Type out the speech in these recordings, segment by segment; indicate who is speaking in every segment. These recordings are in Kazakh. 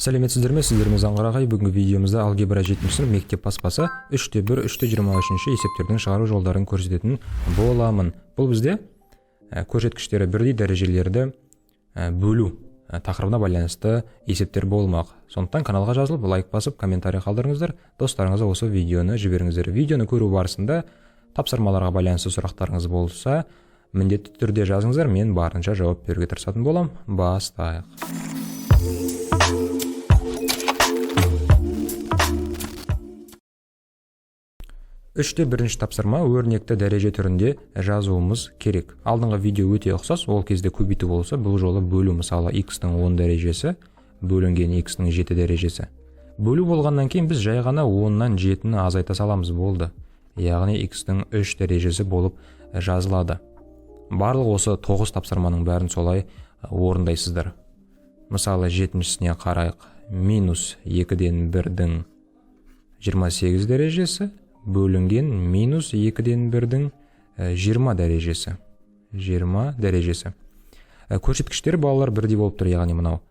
Speaker 1: Сәлеметсіздер ме? Сіздермен Заңғарағай. Бүгінгі видеомызда алгебра 7 сынып мектеп баспасы 3-1, 3-23 есептердің шығару жолдарын көрсететін боламын. Бұл бізде көрсеткіштері бірдей дәрежелерді бөлу тақырыбына байланысты есептер болмақ. Сондықтан каналға жазылып, лайк басып, комментарий қалдырыңыздар. Достарыңызға осы видеоны жіберіңіздер. Видеоны көру барысында тапсырмаларға байланысты сұрақтарыңыз болса, міндетті түрде жазыңыздар, мен барынша жауап беруге тырысатын болам. Бастайық. 3-1 тапсырма өрнекті дәреже түрінде жазуымыз керек. Алдыңғы видео өте ұқсас, ол кезде көбейту болса, бұл жолы бөлу, мысалы x-ның 10 дәрежесі бөлінген x-ның 7 дәрежесі. Бөлу болғаннан кейін біз жай ғана 10-нан 7-ні азайта саламыз, болды. Яғни x-ның 3 дәрежесі болып жазылады. Барлық осы 9 тапсырманың бәрін солай орындайсыздар. Мысалы 7-сіне қарайық. Минус 2-ден 1-дің 28 дәрежесі бөлінген минус 2-ден 1-дің 20 дәрежесі. 20 дәрежесі. Көрсеткіштер балалар бірдей болып тұр, яғни мынау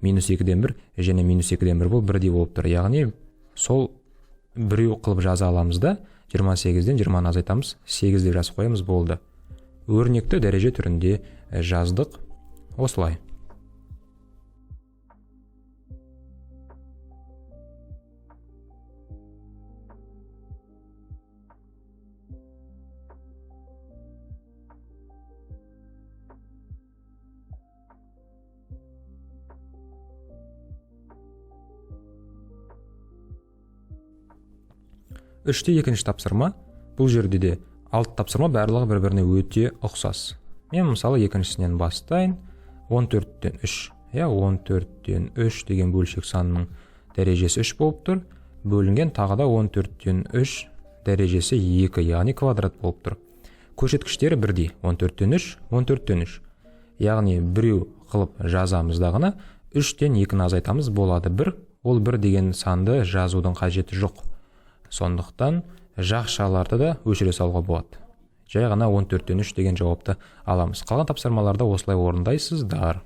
Speaker 1: минус 2-ден 1 және минус 2-ден 1 болып бірдей болып тұр. Яғни сол біреу қылып жаза аламыз да, 28-ден 20-ны азайтамыз, 8 деп жазып қоямыз, болды. Өрнекті дәреже түрінде жаздық осылай. Үште екінші тапсырма. Бұл жерде де 6 тапсырма барлығы бір-біріне өте ұқсас. Мен мысалы екіншісінен бастайын. 14-тен 3. 14-тен 3 деген бөлшек санының дәрежесі 3 болып тұр. Бөлінген тағы да 14-тен 3 дәрежесі 2, яғни квадрат болып тұр. Көрсеткіштері бірдей. 14-тен 3, 14-тен 3. Яғни біреу қылып жазамыздағына 3-тен 2-ні азайтамыз, болады 1. Ол 1 деген санды жазудың қажеті жоқ. Сондықтан жақшаларды да өшіре салуға болады. Жай ғана 14-тен 3 деген жауапты аламыз. Қалған тапсырмаларда осылай орындайсыздар.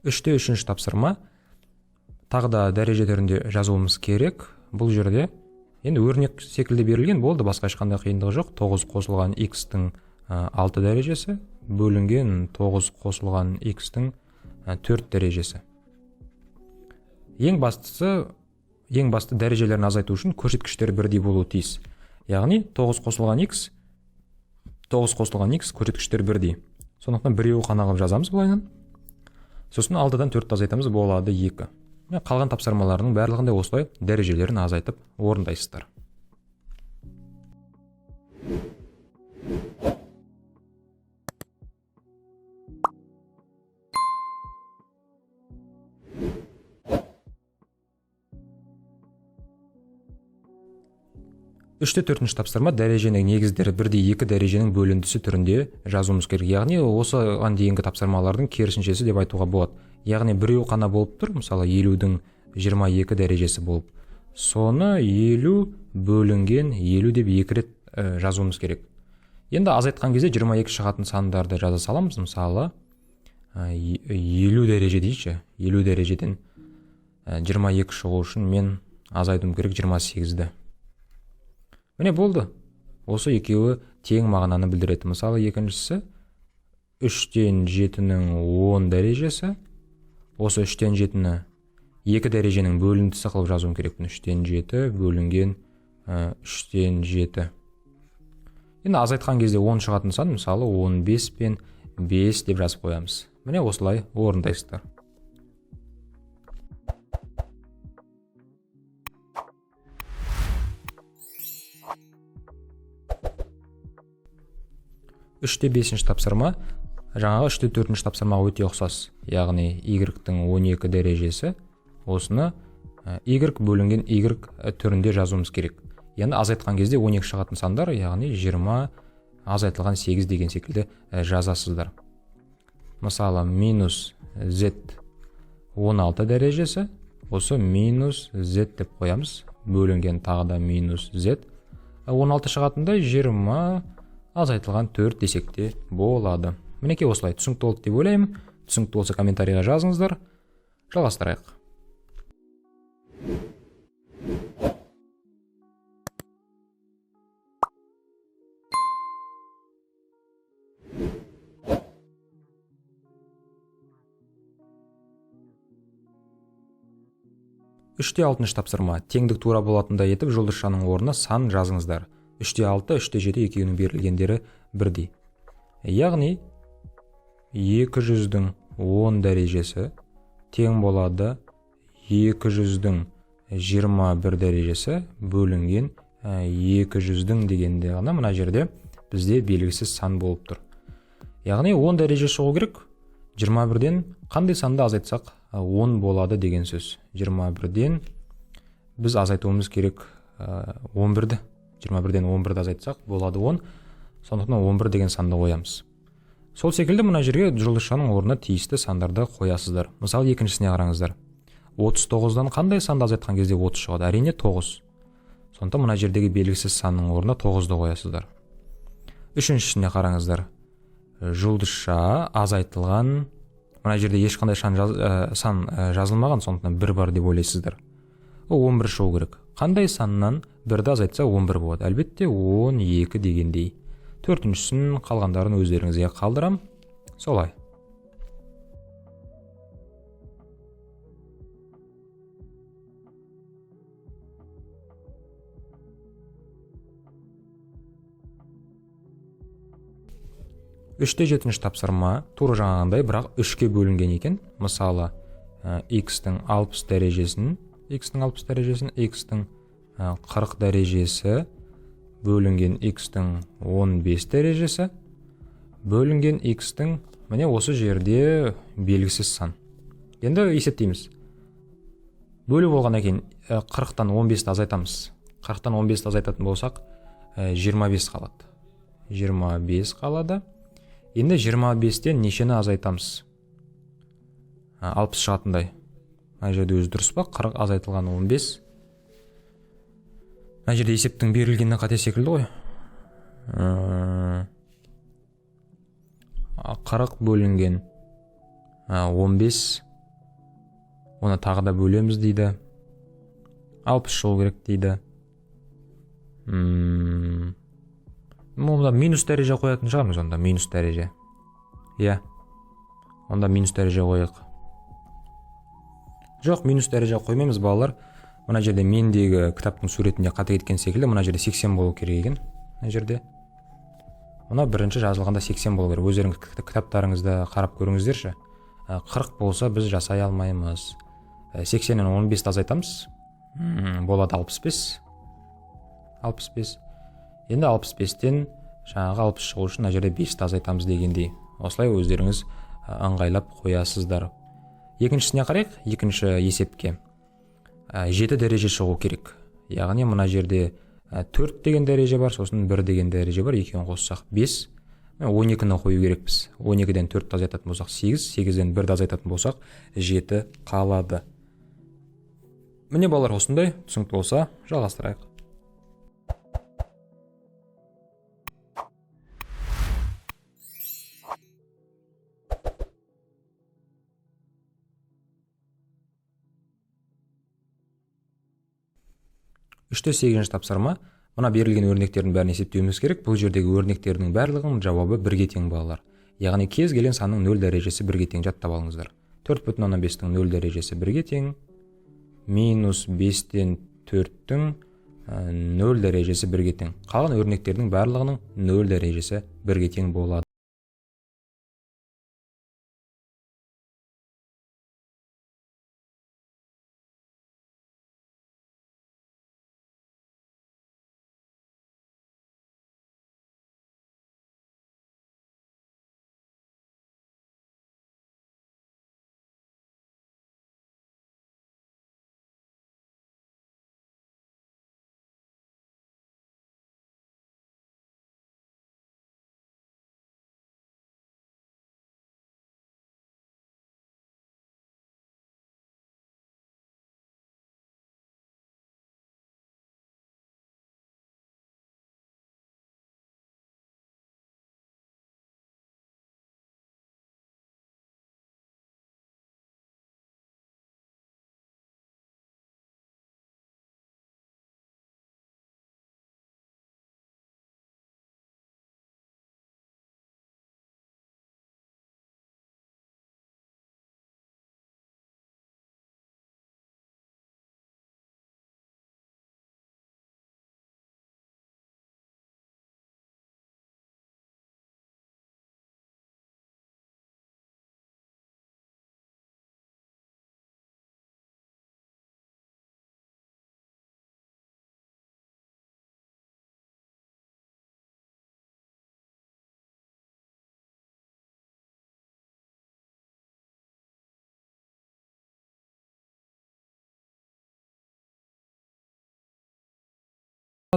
Speaker 1: Үште үшінші тапсырма. Тағы да дәреже түрінде жазуымыз керек. Бұл жерде енді өрнек секілді берілген, болды, басқа ешқандай қиындығы жоқ. 9 қосылған x-тің 6 дәрежесі бөлінген 9 қосылған x-тің 4 дәрежесі. Ең басты дәрежелерін азайту үшін көрсеткіштер бірдей болуы тиіс. Яғни 9 қосылған x көрсеткіштер бірдей. Сондықтан біреуі қана қылып жазамыз былайынан. Сосын 6-дан 4 азайтамыз, болады 2. Қалған тапсырмаларының барлығында осылай дәрежелерін азайтып орындайсыздар. Үште төртінші тапсырма дәреженің негіздері бірдей 2 дәреженің бөліндісі түрінде жазуымыз керек. Яғни осыған дейінгі тапсырмалардың керісіншесі деп айтуға болады. Яғни біреу қана болып тұр, мысалы 50-дің 22 дәрежесі болып. Соны 50 бөлінген 50 деп 2 рет жазуымыз керек. Енді азайтқан кезде 22 шығатын сандарды жаза саламыз. Мысалы 50 дәреже дейші. 50 дәрежеден 22 шығу үшін мен азайтуым керек 28-ді. Міне болды. Осы екеуі тең мағынаны білдіреді. Мысалы екіншісі 3-тен 7-нің 10 дәрежесі. Осы 3-тен 7-ні 2 дәреженің бөліндісі қылып жазуым керекпін. 3-тен 7 бөлінген 3-тен 7. Енді азайтқан кезде 10 шығатын сан, мысалы 15 пен 5 деп жазып қоямыз. Міне осылай орындайсыздар. Үште бесінші тапсырма. Жаңағы 3-те 4-ші тапсырмаға өте ұқсас. Яғни y-тің 12 дәрежесі. Осыны y бөлінген y түрінде жазуымыз керек. Енді азайтқан кезде 12 шығатын сандар, яғни 20 азайтылған 8 деген секілді жазасыздар. Мысалы, минус z 16 дәрежесі, осы минус z деп қоямыз. Бөлінген тағы да минус z. 16 шығатындай 20 азайтылған 4 десек те болады. Мінекей осылай түсінікті болды деп ойлаймын. Түсінікті болса комментарийға жазыңыздар. Жалғастырайық. Үште 6 тапсырма. Теңдік тура болатындай етіп жұлдызшаның орнына сан жазыңыздар. 3-6, 3-7 екеуінің берілгендері бірдей. Яғни 200-дің 10 дәрежесі тең болады 200-дің 21 дәрежесі бөлінген 200-дің дегенде ғана мына жерде бізде белгісіз сан болып тұр. Яғни 10 дәреже шығу керек. 21-ден қандай санды азайтсақ 10 болады деген сөз. 21-ден біз азайтуымыз керек 11-ді. 21-ден 11-ді азайтсақ болады 10. Сондықтан 11 деген санды қоямыз. Сол секілді мына жерге жұлдызшаның орнына тиісті сандарды қоясыздар. Мысалы, екіншісіне қараңыздар. 39-дан қандай санды азайтқан кезде 30 шығады? Әрине 9. Сондықтан мына жердегі белгісіз санның орнына 9-ды қоясыздар. Үшіншісіне қараңыздар. Жұлдызша азайтылған, мына жерде ешқандай сан жазылмаған, сондықтан 1 бар деп ойлайсыздар. Ол 11 шығу керек. Қандай саннан 1-ді азайтса 11 болады? Әлбетте 12 дегендей. Төртіншісін қалғандарын өздеріңізге қалдырам. Солай. Үште 7 тапсырма тура жаңағындай, бірақ 3-ке бөлінген екен. Мысалы, x-тің 60 дәрежесін, x-тің 40 дәрежесі бөлінген x-тің 15 дәрежесі бөлінген x-тің, міне осы жерде белгісіз сан. Енді есептейміз. Бөлу болғаннан кейін 40-тан 15-ті азайтамыз. 40-тан 15-ті азайтатын болсақ 25 қалады. 25 қалады. Енді 25-тен нешені азайтамыз? 60 шығатындай. Мына жерде өзі дұрыс па? 40 азайтылған 15. Мына жерде есептің берілгені қате секілді ғой. 40 бөлінген 15. Оны тағы да бөлеміз дейді. 60 шығу керек дейді. Онда минус дәреже қоятын шығармыз, онда минус дәреже. Онда минус дәреже қойық. Жоқ, минус дәреже қоймаймыз, балалар. Мына жерде мендегі кітаптың суретінде қате кеткен секілді, мына жерде 80 болу керек екен. Мына жерде. Мына бірінші жазылғанда 80 болу керек. Өздеріңіз кітаптарыңызды қарап көріңіздерші. 40 болса біз жасай алмаймыз. 80-нен 15-ті азайтамыз. Болады 65. 65. Енді 65-тен жаңағы 60 шығу үшін мына жерде 5-ті азайтамыз дегендей. Осылай өздеріңіз ыңғайлап қоясыздар. Екіншісіне қарайық, екінші есепке. 7 дәреже шығу керек. Яғни мына жерде 4 деген дәреже бар, сосын 1 деген дәреже бар. Екеуін қоссақ 5. 12-ні қою керекпіз. 12-ден 4-ті азайтатын болсақ 8, 8-ден 1-ді азайтатын болсақ 7 қалады. Міне балалар, осындай түсінікті болса жалғастырайық. Үште 8 тапсырма. Мына берілген өрнектердің бәрін есептеуіміз керек. Бұл жердегі өрнектердің барлығының жауабы 1-ге тең балалар. Яғни кез келген санның 0 дәрежесі 1-ге тең, жаттап алыңыздар. 4,5-тің 0 дәрежесі 1-ге тең. Минус 5-тен 4-тің 0 дәрежесі 1-ге тең. Қалған өрнектердің барлығының 0 дәрежесі 1-ге тең болады.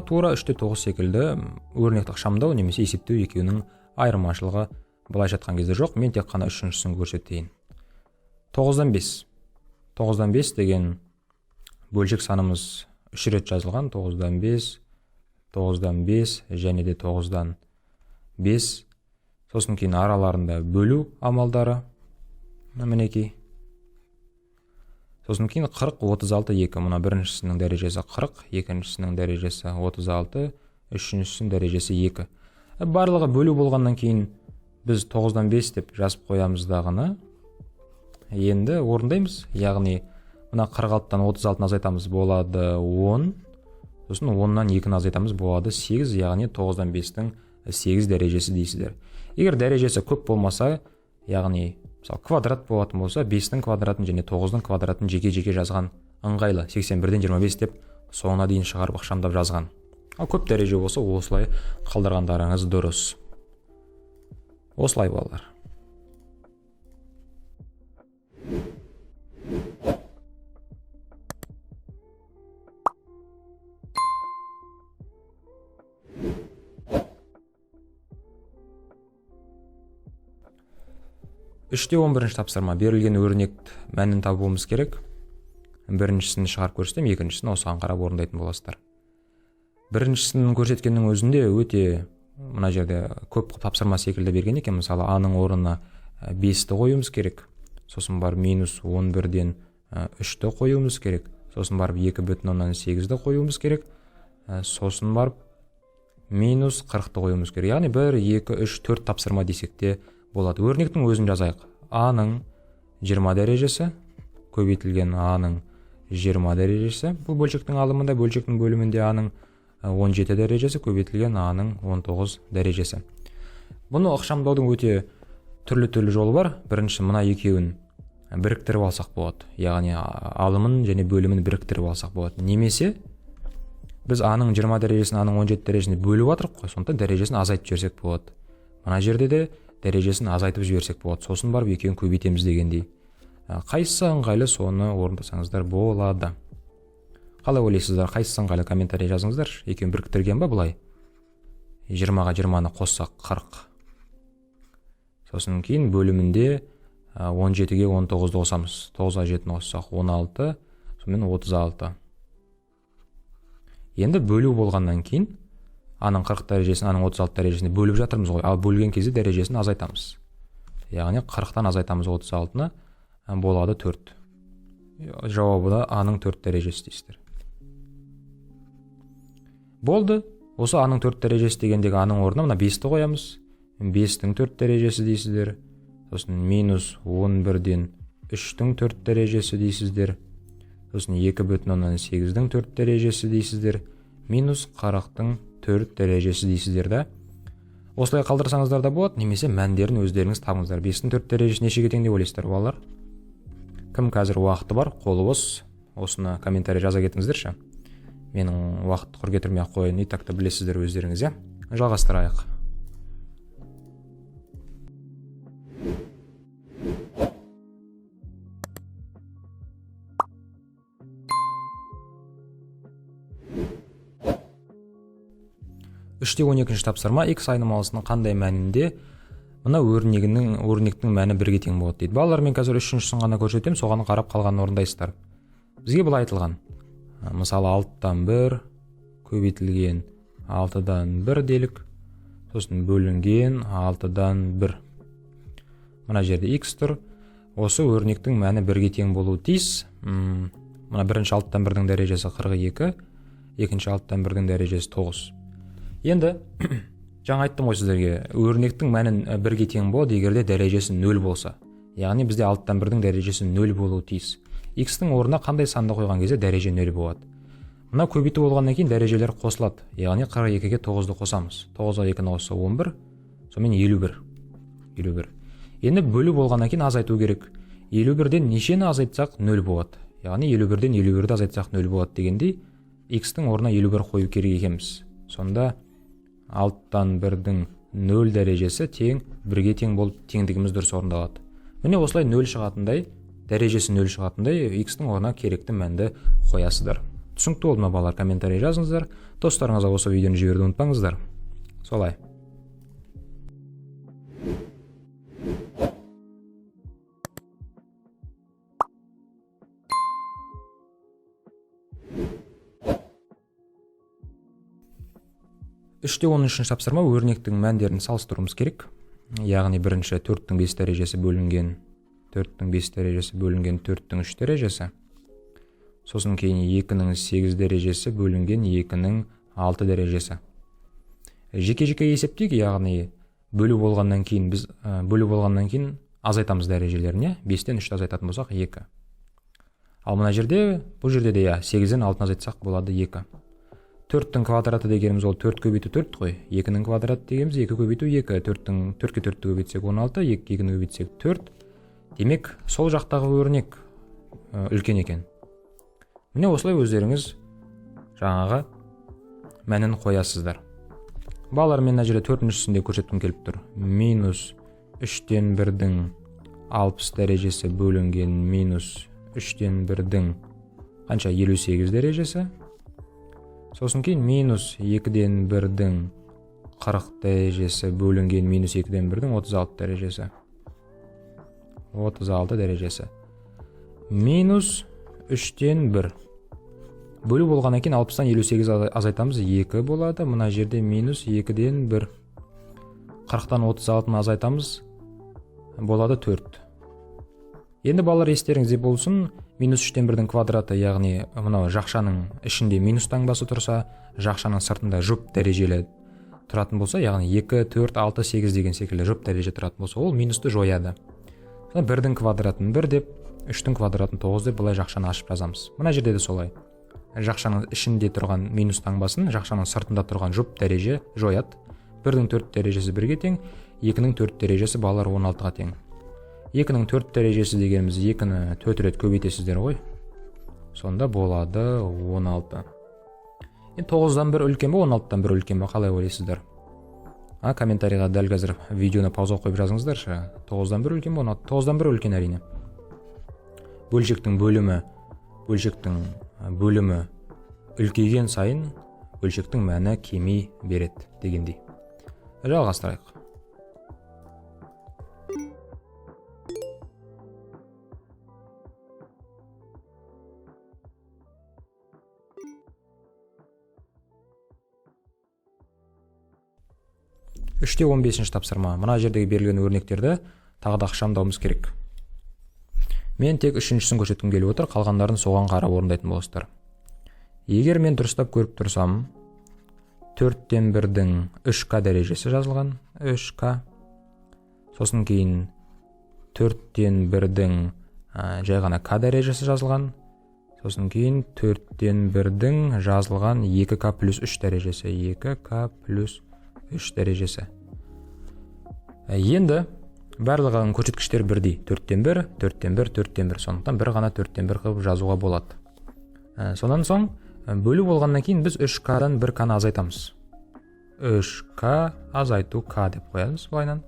Speaker 1: тура 3/9 секілді өрнекті ықшамдау немесе есептеу екеуінің айырмашылығы былайша айтқан кезде жоқ. Мен тек қана үшіншісін көрсетейін. 9-дан 5. 9-дан 5 деген бөлшек санымыз 3 рет жазылған. 9-дан 5, 9-дан 5 және де 9-дан 5. Сосын кейін араларында бөлу амалдары. Мінекей. Сосын кейін 40, 36, 2. Мұна біріншісінің дәрежесі 40, екіншісінің дәрежесі 36, үшіншісінің дәрежесі 2. Барлығы бөлу болғаннан кейін біз 9-дан 5 деп жазып қоямыз дағыны. Енді орындаймыз. Яғни мына 46-тан 36-ны азайтамыз, болады 10. Сосын 10-нан 2-ні азайтамыз, болады 8. Яғни 9-дан 5-тің 8 дәрежесі дейсіздер. Егер дәрежесі көп болмаса, яғни мысалы квадрат болатын болса, 5-тің квадратын және 9-дың квадратын жеке-жеке жазған ыңғайлы. 81-ден 25 деп соңына дейін шығарып ықшамдап жазған. Ал көп дәреже болса, осылай қалдырғандарыңыз дұрыс. Осылай балалар. Үште 11-ші тапсырма. Берілген өрнек мәнін табуымыз керек. Біріншісін шығарып көрсетем, екіншісін осыған қарап орындайтын боласыздар. Біріншісін көрсеткеннің өзінде өте мына жерде көп тапсырма секілді берген екен. Мысалы, А-ның орнына 5-ті қоюымыз керек. Сосын барып минус 11-ден 3-ті қоюымыз керек. Сосын барып 2,8-ді қоюымыз керек. Сосын барып минус 40-ті қоюымыз керек. Яғни 1, 2, 3, 4 тапсырма десекте болады. Өрнектің өзін жазайық. А-ның 20 дәрежесі, көбейтілген А-ның 20 дәрежесі. Бұл бөлшектің алымында, бөлшектің бөлімінде А-ның 17 дәрежесі, көбейтілген А-ның 19 дәрежесі. Бұны ықшамдаудың өте түрлі жолы бар. Бірінші мына екеуін біріктіріп алсақ болады. Яғни алымын және бөлімін біріктіріп алсақ болады. Немесе біз А-ның 20 дәрежесін А-ның 17 дәрежесіне бөліп жатырық қой, сондықтан дәрежесін азайтып жіберсек болады. Мына жерде де дәрежесін азайтып жіберсек болады. Сосын барып екеуін көбейтеміз дегендей. Қайсысы ыңғайлы, соны орындасаңыздар болады. Қалай ойлайсыздар, қайсысы ыңғайлы, комментарий жазыңыздар. Екеуін біріктірген ба былай? 20-ға 20-ны қоссақ 40. Сосын кейін бөлімінде 17-ге 19-ды қосамыз. 9-ға 7-ні қоссақ 16, сонымен 36. Енді бөлу болғаннан кейін А-ның 40 дәрежесін А-ның 36 дәрежесіне бөліп жатырмыз ғой. Ал бөлген кезде дәрежесін азайтамыз. Яғни 40-тан азайтамыз 36-ны, болады 4. Жауабы да А-ның 4 дәрежесі дейсіздер. Болды. Осы А-ның 4 дәрежесі дегендегі А-ның орнына мына 5-ті қоямыз. 5-тің 4 дәрежесі дейсіздер. Сосын минус 11-ден 3-тің 4 дәрежесі дейсіздер. Сосын 2,8-дің 4 дәрежесі дейсіздер. Минус 40-тың 4 дәрежесі дейсіздер да. Осылай қалдырсаңыздар да болады, немесе мәндерін өздеріңіз табыңыздар. 5-тің 4 дәрежесі нешеге тең деп ойлайсыздар балалар? Кім қазір уақыты бар, қолы бос, осыны комментарий жаза кетіңіздерші. Менің уақыт құр кетірмей ақ қояйын, и так та білесіздер өздеріңіз, иә? Жалғастырайық. Үште 12-ші тапсырма. X айнымалысының қандай мәнінде мына өрнектің мәні бірге тең болады дейді. Балалар, мен қазір үшіншісін ғана көрсетем, соған қарап қалғанын орындайсыздар. Бізге былай айтылған. Мысалы 6-тан 1 көбейтілген 6-дан 1 делік, сосын бөлінген 6-дан 1. Мына жерде X тұр. Осы өрнектің мәні бірге тең болуы тиіс. Мына бірінші 6-тан 1-дің дәрежесі 42, екінші 6-тан 1-дің дәрежесі 9. Енді жаңа айттым ғой сіздерге, өрнектің мәнін бірге тең болады, егерде дәрежесі 0 болса. Яғни бізде 6-тан 1-дің дәрежесі 0 болуы тиіс. X-тің орнына қандай санды қойған кезде дәреже 0 болады. Мына көбейту болғаннан кейін дәрежелер қосылады. Яғни 42-ге 9-ды қосамыз. 9-ға 2-ні қосса 11, сонымен 51. Енді бөлу болғаннан кейін азайту керек. 51-ден нешені азайтсақ 0 болады. Яғни 51-ден 51-ді азайтсақ 0 болады дегендей, X-тің орнына 51 қою керек екенбіз. Сонда 6-тан 1-дің 0 дәрежесі тең 1-ге тең болып теңдігіміз дұрыс орындалады. Міне осылай 0 шығатындай, дәрежесі 0 шығатындай X-тің орнына керекті мәнді қоясыздар. Түсінікті болды ма балалар? Комментарий жазыңыздар. Достарыңызға осы видеоны жіберуді ұмытпаңыздар. Солай. Үште 13-ші тапсырма өрнектің мәндерін салыстыруымыз керек. Яғни бірінші 4-тің 5 дәрежесі бөлінген 4-тің 5 дәрежесі бөлінген 4-тің 3 дәрежесі. Сосын кейін 2-нің 8 дәрежесі бөлінген 2-нің 6 дәрежесі. Жеке-жеке есептейік, яғни бөлу болғаннан кейін азайтамыз дәрежелеріне. 5-тен 3-ті азайтатын болсақ 2. Ал мына жерде, бұл жерде де 8-ден 6-ны азайтсақ болады 2. 4-тің квадраты дегеніміз ол 4 көбейту 4 қой. 2-нің квадраты дегеніміз 2 көбейту 2. 4-ке 4-ті көбейтсек 16, 2-ні көбейтсек 4. Демек, сол жақтағы өрнек үлкен екен. Міне осылай өздеріңіз жаңағы мәнін қоясыздар. Балалар, мен мына жерде 4-шісінде көрсеткім келіп тұр. Минус 3-тен 1-дің 60 дәрежесі бөлінген минус 3-тен 1-дің қанша? 58 дәрежесі. Сосын кейін минус 2-ден 1-дің 40 дәрежесі бөлінген минус 2-ден 1-дің 36 дәрежесі. 36 дәрежесі. Минус 3-тен 1. Бөлу болғаннан кейін 60-тан 58 азайтамыз 2 болады. Мына жерде минус 2-ден 1. 40-тан 36-ны азайтамыз болады 4. Енді балалар, естеріңізде болсын, минус 3-тен 1-дің квадраты, яғни мынау жақшаның ішінде минус таңбасы тұрса, жақшаның сыртында жұп дәрежелі тұратын болса, яғни 2, 4, 6, 8 деген секілді жұп дәреже тұратын болса, ол минусты жояды. 1-дің квадратын 1 деп, 3-тің квадратын 9 деп, бұлай жақшаны ашып жазамыз. Мына жерде де солай. Жақшаның ішінде тұрған минус таңбасын жақшаның сыртында тұрған жұп дәреже жояды. 1-дің 4 дәрежесі 1-ге тең, 2-нің 4 дәрежесі балалар 16-ға тең. 2-нің 4 дәрежесі дегеніміз 2-ні 4 рет көбейтесіздер ғой. Сонда болады 16. 9-дан 1 үлкен бе, 16-дан 1 үлкен бе, қалай ойлайсыздар? Комментарийға дәл қазір видеоны пауза қойып жазыңыздаршы. 9-дан 1 үлкен бе, 16? 9-дан 1 үлкен әрине. Бөлшектің бөлімі үлкейген сайын бөлшектің мәні кемей береді дегендей. Жалғастырайық. Үште 15-ші тапсырма. Мына жердегі берілген өрнектерді тағы да ықшамдауымыз керек. Мен тек 3-шісін көрсеткім келіп отыр, қалғандарын соған қарап орындайтын боласыздар. Егер мен дұрыстап көріп тұрсам, 4-тен 1-дің 3К дәрежесі жазылған, 3К. Сосын кейін 4-тен 1-дің жай ғана К дәрежесі жазылған. Сосын кейін 4-тен 1-дің жазылған 2К плюс 3 дәрежесі, 2К плюс 3 дәрежесі. Енді барлығының көрсеткіштер бірдей. 4-тен 1, 4-тен 1, 4-тен 1. Сондықтан бір ғана 4-тен 1 қылып жазуға болады. Сонан соң бөлу болғаннан кейін біз 3К-дан 1К-ны азайтамыз. 3К азайту К деп қоямыз былайынан.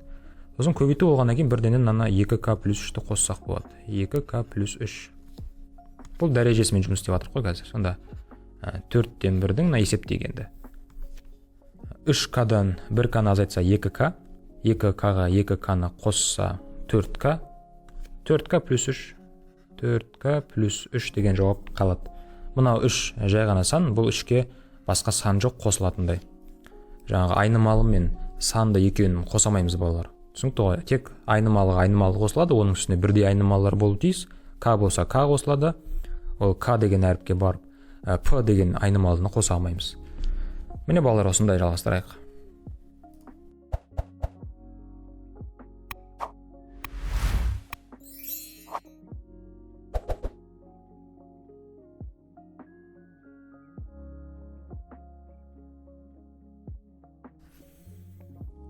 Speaker 1: Сосын көбейту болғаннан кейін бірденен 2К плюс 3-ті қоссақ болады. 2К плюс 3. Бұл дәрежесімен жұмыс істеп жатыр ғой қазір. Сонда 4-тен 1-дің есептегенді. 3К-дан 1К-ны азайтса 2К, 2К-ға 2К-ны қосса 4К, 4К плюс 3, 4К плюс 3 деген жауап қалады. Мынау 3 жай ғана сан, бұл 3-ке басқа сан жоқ, қосылатындай. Жаңағы айнымалы мен санды екеуін қосамаймыз балалар. Түсінікті ғой? Тек айнымалыға айнымалы қосылады, оның үстіне бірдей айнымалылар болу тиіс. К болса К қосылады. Ол К деген әріпке барып, П деген айнымалыны қоса алмаймыз. Міне балалар, осындай жалғастырайық.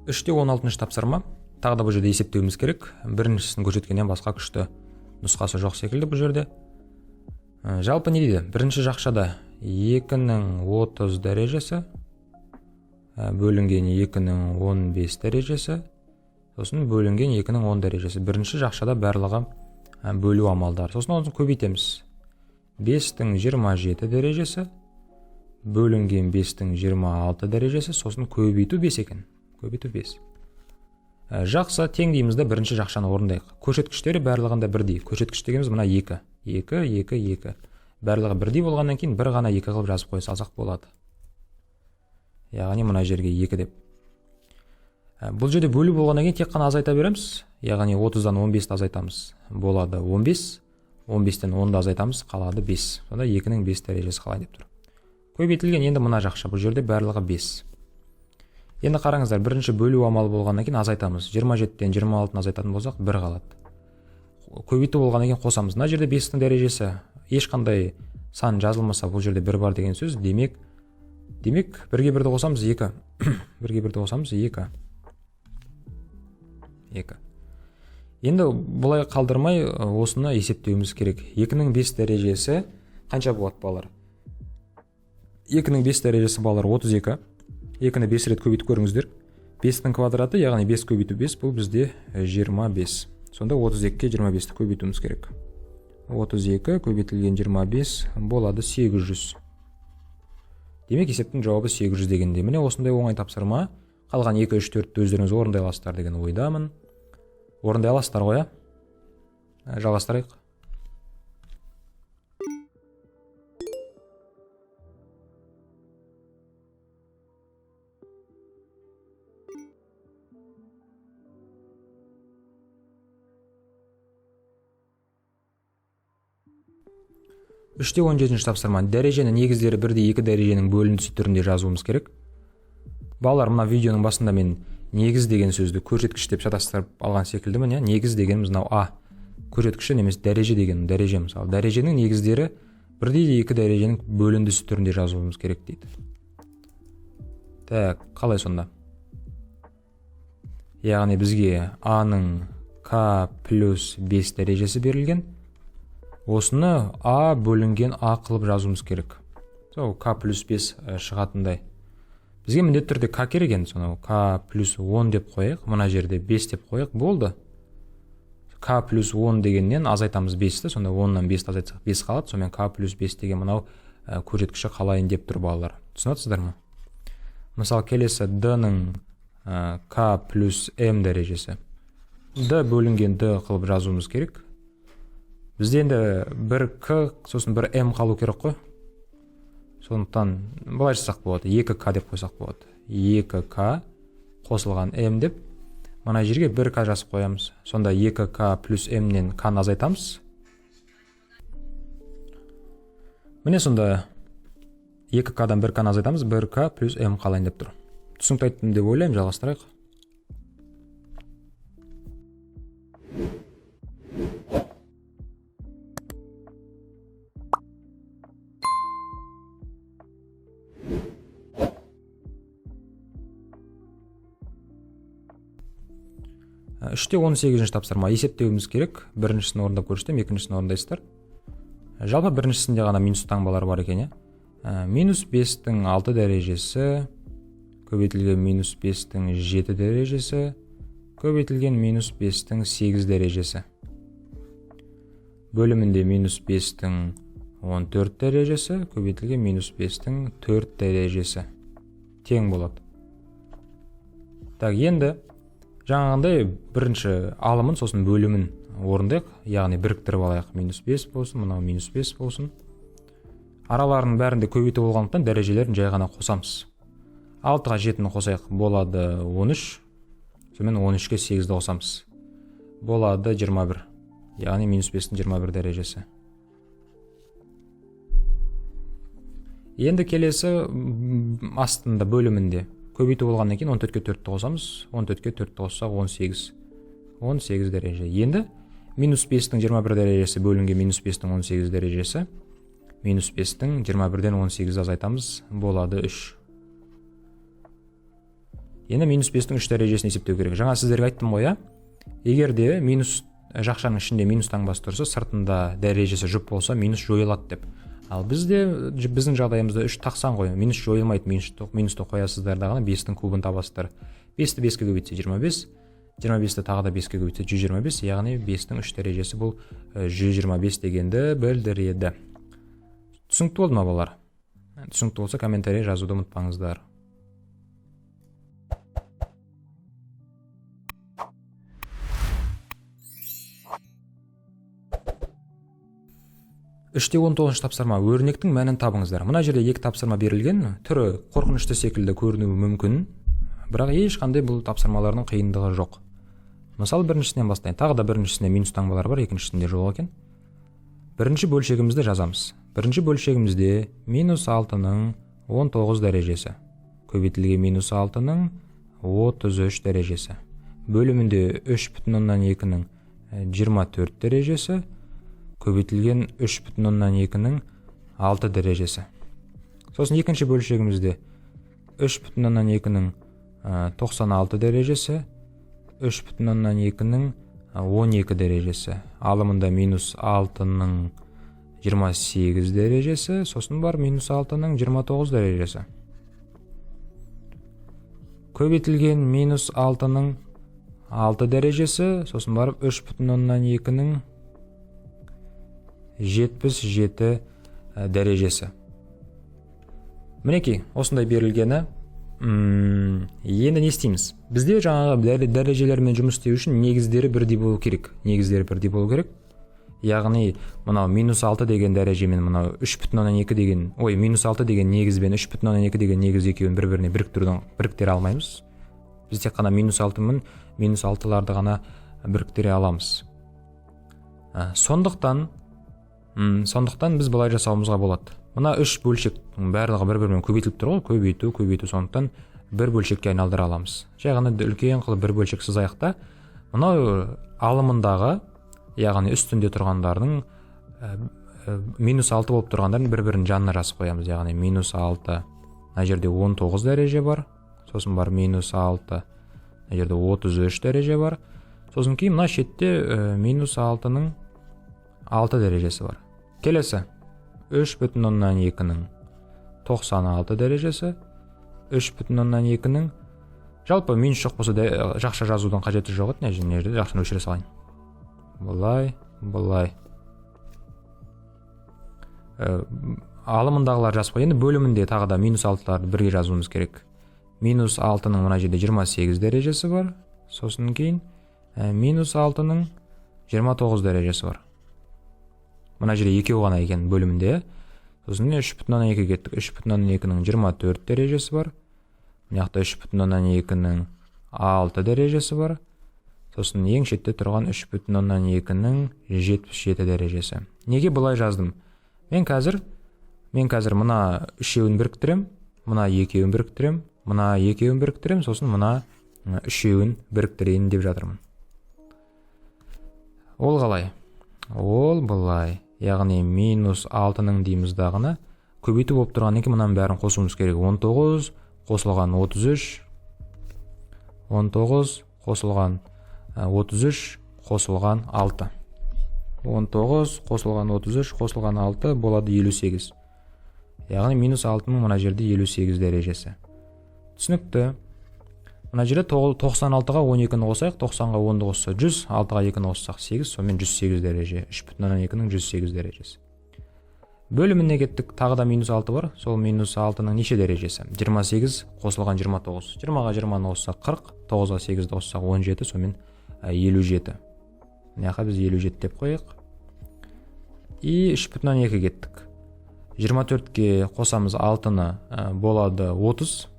Speaker 1: Үште 16-шы тапсырма. Тағы да бұл жерде есептеуіміз керек. Біріншісін көрсеткеннен басқа күшті нұсқасы жоқ секілді бұл жерде. Жалпы не дейді? Бірінші жақшада 2-нің 30 дәрежесі бөлінген 2-нің 15 дәрежесі, сосын бөлінген 2-нің 10 дәрежесі. Бірінші жақшада барлығы бөлу амалдары. Сосын оны көбейтеміз. 5-тің 27 дәрежесі бөлінген 5-тің 26 дәрежесі, сосын көбейту 5 екен. Көбейту 5. Жақсы, тең дейміз де бірінші жақшаны орындайық. Көрсеткіштері барлығында бірдей. Көрсеткіш дегеніміз мына 2. 2, 2, 2. Барлығы бірдей болғаннан кейін бір ғана 2 қылып жазып қоя салсақ болады. Яғни мына жерге 2 деп. Бұл жерде бөлу болғаннан кейін тек қана азайта береміз. Яғни 30-дан 15-ті азайтамыз. Болады 15. 15-тен 10-ды азайтамыз, қалады 5. Сонда 2-нің 5 дәрежесі қалай деп тұр. Көбейтілген енді мына жақша. Бұл жерде барлығы 5. Енді қараңыздар, бірінші бөлу амалы болғаннан кейін азайтамыз. 27-тен 26-ны азайтатын болсақ 1 қалады. Көбейту болғаннан кейін қосамыз. Мына жерде 5-тің дәрежесі ешқандай сан жазылмаса, бұл жерде 1 бар деген сөз. Демек 1-ге 1-ді қосамыз 2. 1-ге 1-ді қосамыз 2. 2. Енді бұлай қалдырмай осыны есептеуіміз керек. 2-нің 5 дәрежесі қанша болады балалар? 2-нің 5 дәрежесі балалар 32. 2-ні 5 рет көбейтіп көріңіздер. 5-тің квадраты, яғни 5 көбейту 5, бұл бізде 25. Сонда 32-ке 25-ті көбейтуіміз керек. 32 көбейтілген 25 болады 800. Демек есептің жауабы 800 дегенде. Міне осындай оңай тапсырма. Қалған 2, 3, 4-ті өздеріңіз орындай аласыздар деген ойдамын. Орындай аласыздар ғой, жалғастырайық. Үште 17-ші тапсырма. Дәрежені негіздері бірде 2 дәреженің бөліндісі түрінде жазуымыз керек. Балалар, мына видеоның басында мен негіз деген сөзді көрсеткіш деп шатастырып алған секілді міне. Негіз дегеніміз мынау А. Көрсеткіші немесе дәреже деген дәреже мысалы. Дәреженің негіздері бірде 2 дәреженің бөліндісі түрінде жазуымыз керек дейді. Так, қалай сонда? Яғни бізге А-ның К плюс 5 дәрежесі берілген. Осыны А бөлінген А қылып жазуымыз керек. К плюс 5 шығатындай. Бізге міндетті түрде К керек енді, сонау К плюс 10 деп қояйық. Мына жерде 5 деп қояйық, болды. К плюс 10 дегеннен азайтамыз 5-ті, сонда 10-нан 5-ті азайтсақ 5 қалады. Сонымен К плюс 5 деген мынау көрсеткіші қалайын деп тұр балалар. Түсінесіздер ме? Мысалы келесі D-ның К плюс М дәрежесі. D бөлінген D қылып жазуымыз керек. Бізде енді бір К, сосын бір М қалу керек қой. Сондықтан былай жасақ болады. 2К деп қойсақ болады. 2К қосылған М деп. Мына жерге 1К жазып қоямыз. Сонда 2К плюс М-нен К-ны азайтамыз. Міне сонда 2К-дан 1К-ны азайтамыз. 1К плюс М қалайын деп тұр. Түсінікті айттым деп ойлаймын, жалғастырайық. Үште 18-ші тапсырма. Есептеуіміз керек. Біріншісін орындап көрсетем, екіншісін орындайсыздар. Жалпы біріншісінде ғана минус таңбалар бар екен. Минус 5-тің 6 дәрежесі, көбейтілген минус 5-тің 7 дәрежесі, көбейтілген минус 5-тің 8 дәрежесі. Бөлімінде минус 5-тің 14 дәрежесі, көбейтілген минус 5-тің 4 дәрежесі. Тең болады. Так, енді жаңағындай бірінші алымын, сосын бөлімін орындайық, яғни біріктіріп алайық. Минус 5 болсын, мынау минус 5 болсын. Араларының бәрінде көбейту болғандықтан дәрежелерін жай ғана қосамыз. 6-ға 7-ні қосайық, болады 13. Сонымен 13-ке 8-ді қосамыз. Болады 21. Яғни минус 5-тің 21 дәрежесі. Енді келесі астында бөлімінде көбейту болғаннан кейін 14-ке 4-ті қосамыз. 14-ке 4-ті қоссақ 18. 18 дәреже. Енді минус 5-тің 21 дәрежесі бөлінген минус 5-тің 18 дәрежесі. Минус 5-тің 21-ден 18 азайтамыз. Болады 3. Енді минус 5-тің 3 дәрежесін есептеу керек. Жаңа сіздерге айттым ғой, егер де минус жақшаның ішінде минус таңбасы тұрса, сыртында дәрежесі жұп болса, минус жойылады деп. Ал біздің жағдайымызда 3 тақсан ғой, минус жойылмайды, минусты қоясыздар дағына 5-тің кубын табасыздар. 5-ті 5-ке көбейтсе 25, 25-ті тағы да 5-ке көбейтсе 125, яғни 5-тің 3 дәрежесі бұл 125 дегенді білдіреді. Түсінікті болды ма балалар? Түсінікті болса комментарий жазуды ұмытпаңыздар. Үште 19 тапсырма өрнектің мәнін табыңыздар. Мына жерде екі тапсырма берілген, түрі қорқынышты секілді көрінуі мүмкін, бірақ ешқандай бұл тапсырмалардың қиындығы жоқ. Мысалы, біріншісінен бастайын. Тағы да біріншісінде минус таңбалар бар, екіншісінде жоқ екен. Бірінші бөлшегімізді жазамыз. Бірінші бөлшегімізде минус 6-ның 19 дәрежесі. Көбейтілген минус 6-ның 33 дәрежесі. Бөлімінде 3,2-ның 24 дәрежесі. Көбейтілген 3,2-ның 6 дәрежесі. Сосын екінші бөлшегімізде 3,2-ның 96 дәрежесі, 3,2-ның 12 дәрежесі. Алымында минус 6-ның 28 дәрежесі, сосын бар минус 6-ның 29 дәрежесі. Көбейтілген минус 6-ның 6 дәрежесі, сосын барып 3,2-ның 77 дәрежесі. Мінекей, осындай берілгені. Енді не істейміз? Бізде жаңағы дәрежелермен жұмыс істеу үшін негіздері бірдей болу керек. Яғни, мынау минус 6 деген дәрежемен мынау 3,2 деген, минус 6 деген негізбен 3,2 деген негіз екеуін бір-біріне біріктіре алмаймыз. Біз тек қана минус 6-мен минус 6-ларды ғана біріктіре аламыз. Сондықтан біз былай жасауымызға болады. Мына үш бөлшектің барлығы бір-бірімен көбейтіліп тұр ғой, көбейту, сондықтан бір бөлшекке айналдыра аламыз. Жай ғана үлкен қылып бір бөлшек сызайықта, мынау алымындағы, яғни үстінде тұрғандардың минус 6 болып тұрғандардың бір-бірін жанына жазып қоямыз. Яғни минус 6, мына жерде 19 дәреже бар, сосын бар минус 6, мына жерде 33 дәреже бар, сосын кейін мына шетте минус 6-ның 6 дәрежесі бар. Келесі 3,2-ның 96 дәрежесі, 3,2-ның жалпы минус жоқ болса жақша жазудың қажеті жоқ еді, жерде жақшаны өшіре салайын. Бұлай. Алымындағылар жазып қой. Енді бөлімінде тағы да минус 6-ларды бірге жазуымыз керек. Минус 6-ның мына жерде 28 дәрежесі бар, сосын кейін минус 6-ның 29 дәрежесі бар. Мына жерде екеу ғана екен бөлімінде. Сосын 3,2 кеттік. 3,2-ның 24 дәрежесі бар. Мынақта 3,2-ның 6 дәрежесі бар. Сосын ең шетте тұрған 3,2-ның 77 дәрежесі. Неге бұлай жаздым? Мен қазір мына үшеуін біріктірем, мына екеуін біріктірем, мына екеуін біріктірем, сосын мына үшеуін біріктірейін деп жатырмын. Ол қалай? Ол бұлай. Яғни минус 6-ның дейміз дағына көбейту болып тұрған екен, мұнан бәрін қосуымыз керек. 19 қосылған 33, 19 қосылған 33 қосылған 6. 19 қосылған 33 қосылған 6 болады 58. Яғни минус 6-ның мына жерде 58 дәрежесі. Түсінікті. Мына жерде 96-ға 12-ні қосайық, 90-ға 10-ді қосса 100, 6-ға 2-ні қоссақ 8, сонымен 108 дәреже. 3,2-ның 108 дәрежесі. Бөліміне кеттік, тағы да минус 6 бар. Сол минус 6-ның неше дәрежесі? 28 қосылған 29. 20-ға 20-ны қоссақ 40, 9-ға 8-ді қоссақ 17, сонымен 57. Мынақа біз 57 деп қойық. И 3,2 кеттік. 24-ке қосамыз 6-ны болады 30.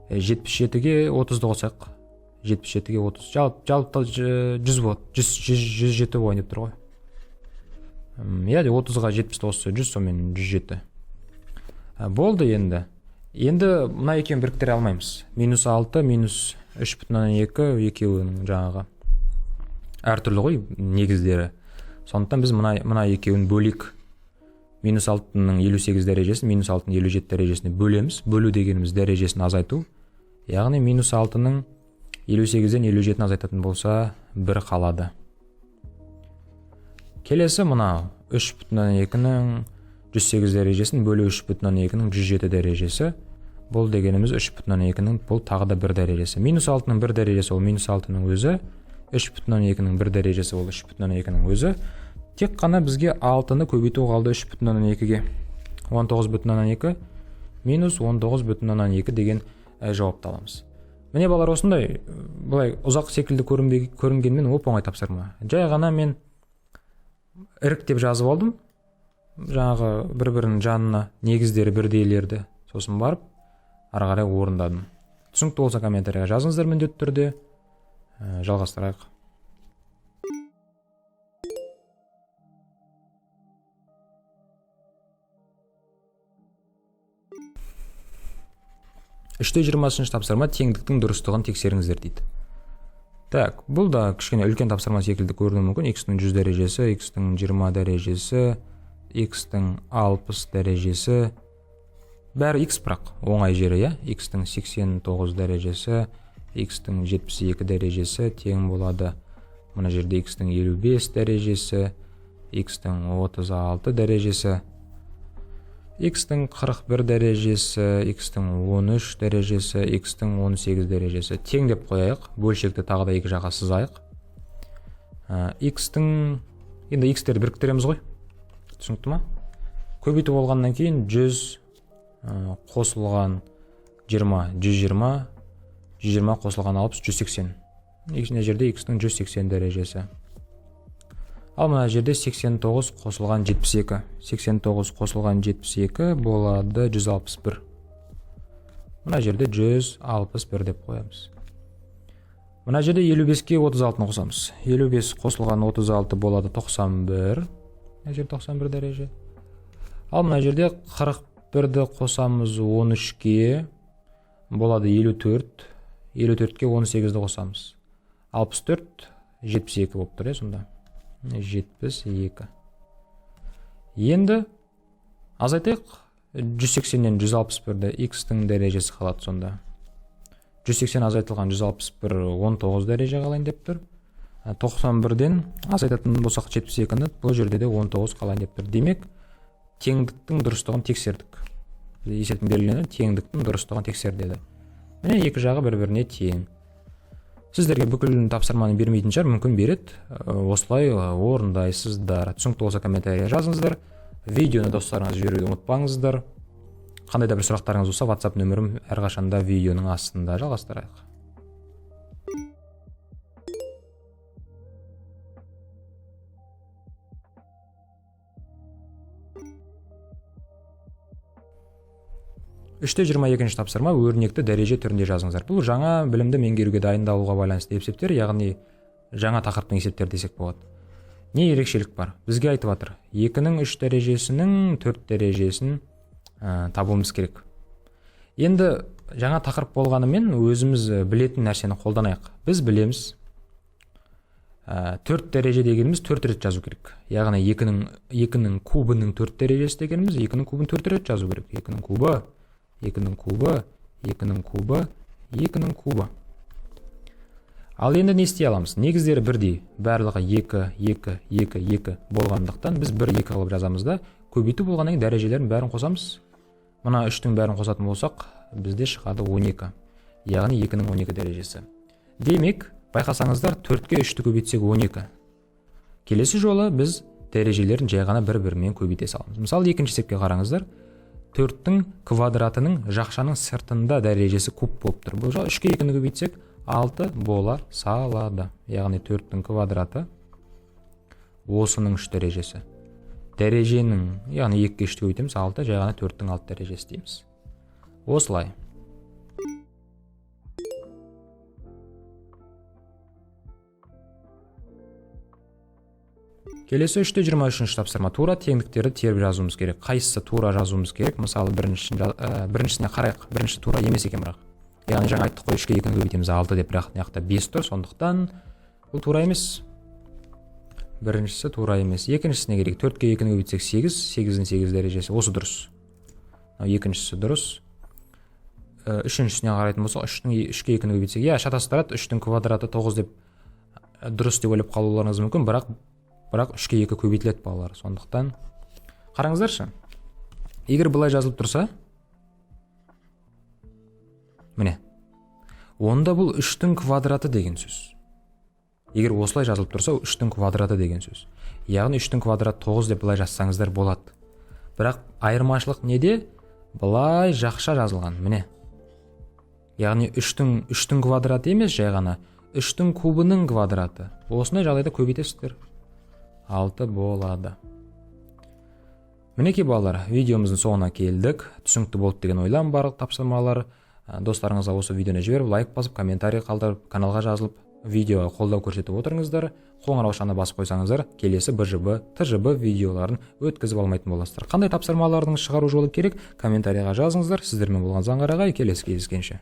Speaker 1: 77-ге 30-ды қосайық. 77-ге 30. Жалпы 100 болады. 107 болайын деп тұр ғой. Яғни 30-ға 70-ді қосса 100, сонымен 107. Болды енді. Енді мына екеуін біріктіре алмаймыз. Минус 6, минус 3,2 екеуінің жаңағы әртүрлі ғой негіздері. Сондықтан біз мына екеуін бөлік. Минус 6-ның 58 дәрежесін, минус 6-ның 57 дәрежесіне бөлеміз. Бөлу дегеніміз дәрежесін азайту. Яғни минус 6-ның 58-ден 57-ні азайтатын болса, 1 қалады. Келесі мына 3,2-ның 108 дәрежесін бөлу 3,2-ның 107 дәрежесі. Бұл дегеніміз 3,2-ның бұл тағы да 1 дәрежесі. Минус 6-ның 1 дәрежесі ол минус 6-ның өзі. 3,2-ның 1 дәрежесі ол 3,2-ның өзі. Тек қана бізге 6-ны көбейту қалды 3,2-ге. 19,2 минус 19,2 деген жауапты аламыз. Міне балар, осындай былай ұзақ секілді көрінгенмен оп-оңай тапсырма. Жай ғана мен іріктеп жазып алдым. Жаңағы бір-бірінің жанына негіздері бірдейлерді. Сосын барып, ары қарай орындадым. Түсінікті болса комментарийға жазыңыздар міндетті түрде. Жалғастырайық. Үште 20-ші тапсырма теңдіктің дұрыстығын тексеріңіздер дейді. Так, бұл да кішкене үлкен тапсырма секілді көрінуі мүмкін. X-тің 100 дәрежесі, X-тің 20 дәрежесі, X-тің 60 дәрежесі. Бәрі X бірақ оңай жері, я? X-тің 89 дәрежесі, X-тің 72 дәрежесі тең болады. Мына жерде X-тің 55 дәрежесі, X-тің 36 дәрежесі, X-тің 41 дәрежесі, X-тің 13 дәрежесі, X-тің 18 дәрежесі. Тең деп қояйық, бөлшекті тағы да екі жаққа сызайық. X-тің, енді X-терді біріктіреміз ғой. Түсінікті ма? Көбейту болғаннан кейін 100 қосылған 20, 120, 120 қосылған 60, 180. Мына жерде X-тің 180 дәрежесі. Ал мына жерде 89 қосылған 72. 89 қосылған 72 болады 161. Мына жерде 161 деп қоямыз. Мына жерде 55-ке 36-ны қосамыз. 55 қосылған 36 болады 91. Мына жерде 91 дәреже. Ал мына жерде 41-ді қосамыз 13-ке болады 54. 54-ке 18-ді қосамыз. 64, 72 болып тұр, сонда. 72. Енді азайтайық. 180-нен 161-ді X-тің дәрежесі қалады сонда. 180 азайтылған 161 19 дәреже қалайын деп тұр. 91-ден азайтатын болсақ 72-ні бұл жерде де 19 қалайын деп тұр. Демек, теңдіктің дұрыстығын тексердік. Есептің белгіленіп, теңдіктің дұрыстығын тексер деді. Міне екі жағы бір-біріне тең. Сіздерге бүкіл тапсырманы бермейтін шығар, мүмкін береді. Осылай орындайсыздар. Түсінікті болса комментарийға жазыңыздар. Видеоны достарыңызға жіберуді ұмытпаңыздар. Қандай да бір сұрақтарыңыз болса, WhatsApp нөмірім әрқашанда видеоның астында. Жалғастырайық. Үште 22-ші тапсырма өрнекті дәреже түрінде жазыңыздар. Бұл жаңа білімді меңгеруге дайындалуға байланысты есептер, яғни жаңа тақырыптың есептері десек болады. Не ерекшелік бар? Бізге айтып жатыр. 2-ның 3 дәрежесінің 4 дәрежесін табуымыз керек. Енді жаңа тақырып болғанымен өзіміз білетін нәрсені қолданайық. Біз білеміз 4 дәреже дегеніміз 4 рет жазу керек. Яғни 2-ның кубының 4 дәрежесі дегеніміз 2-ның кубын 4 рет жазу керек. 2-ның кубы, 2-ның кубы, 2-ның кубы, 2-ның кубы. Ал енді не істей аламыз? Негіздері бірдей. Барлығы 2, 2, 2, 2 болғандықтан біз 1, 2 қылып жазамыз да, көбейту болғаннан дәрежелерін бәрін қосамыз. Мына 3-тің бәрін қосатын болсақ, бізде шығады 12. Яғни 2-ның 12 дәрежесі. Демек, байқасаңыздар 4-ке 3-ті көбейтсек 12. Келесі жолы біз дәрежелерін жай ғана бір-бірімен көбейте саламыз. Мысалы, екінші есепке қараңыздар. 4-тің квадратының жақшаның сыртында дәрежесі куб болып тұр. Бұл жол 3-ке 2-ні көбейтсек 6 бола салады. Яғни 4-тің квадраты осының 3 дәрежесі. Дәреженің, яғни 2-ке 3-ті көбейтеміз 6, жай ғана 4-тің 6 дәрежесі дейміз. Осылай. Келесі 3-те 23-ші тапсырма. Тура теңдіктерді теріп жазуымыз керек. Қайсысы тура жазуымыз керек? Мысалы, біріншісіне қарайық. Бірінші тура емес екен бірақ. Яғни жаңа айттық қой, 3-ке 2-ні көбейтеміз 6 деп, бірақ мына жақта 5 тұр. Сондықтан бұл тура емес. Біріншісі тура емес. Екіншісіне керек. 4-ке 2-ні көбейтсек 8, 8-дің 8 дәрежесі. Осы дұрыс. Екіншісі дұрыс. Үшіншісіне қарайтын болсақ, 3-ке 2-ні көбейтсек, я шатастырады, 3-тің квадраты 9 деп дұрыс деп ойлап қалуларыңыз мүмкін, бірақ 3-ке 2 көбейтіледі балалар. Сондықтан қараңыздаршы. Егер бұлай жазылып тұрса, міне, онда бұл 3-тің квадраты деген сөз. егер осылай жазылып тұрса 3-тің квадраты деген сөз. Яғни 3-тің квадраты 9 деп былай жазсаңыздар болады. Бірақ айырмашылық неде? Былай жақша жазылған, міне. Яғни 3-тің квадраты емес, жай ғана 3-тің кубының квадраты. Осындай жағдайда көбейтесіздер. 6 болады. Мінекей балалар, видеомыздың соңына келдік. Түсінікті болды деген ойлаймын барлық тапсырмалар. Достарыңызға осы видеоны жіберіп, лайк басып, комментарий қалдырып, каналға жазылып, видеоға қолдау көрсетіп отырыңыздар. Қоңырау шаны басып қойсаңыздар, келесі БЖБ, ТЖБ видеоларын өткізіп алмайтын боласыздар. Қандай тапсырмалардың шығару жолы керек? Комментарийға жазыңыздар. Сіздермен болған Заңғар ағай, келесі кездескенше.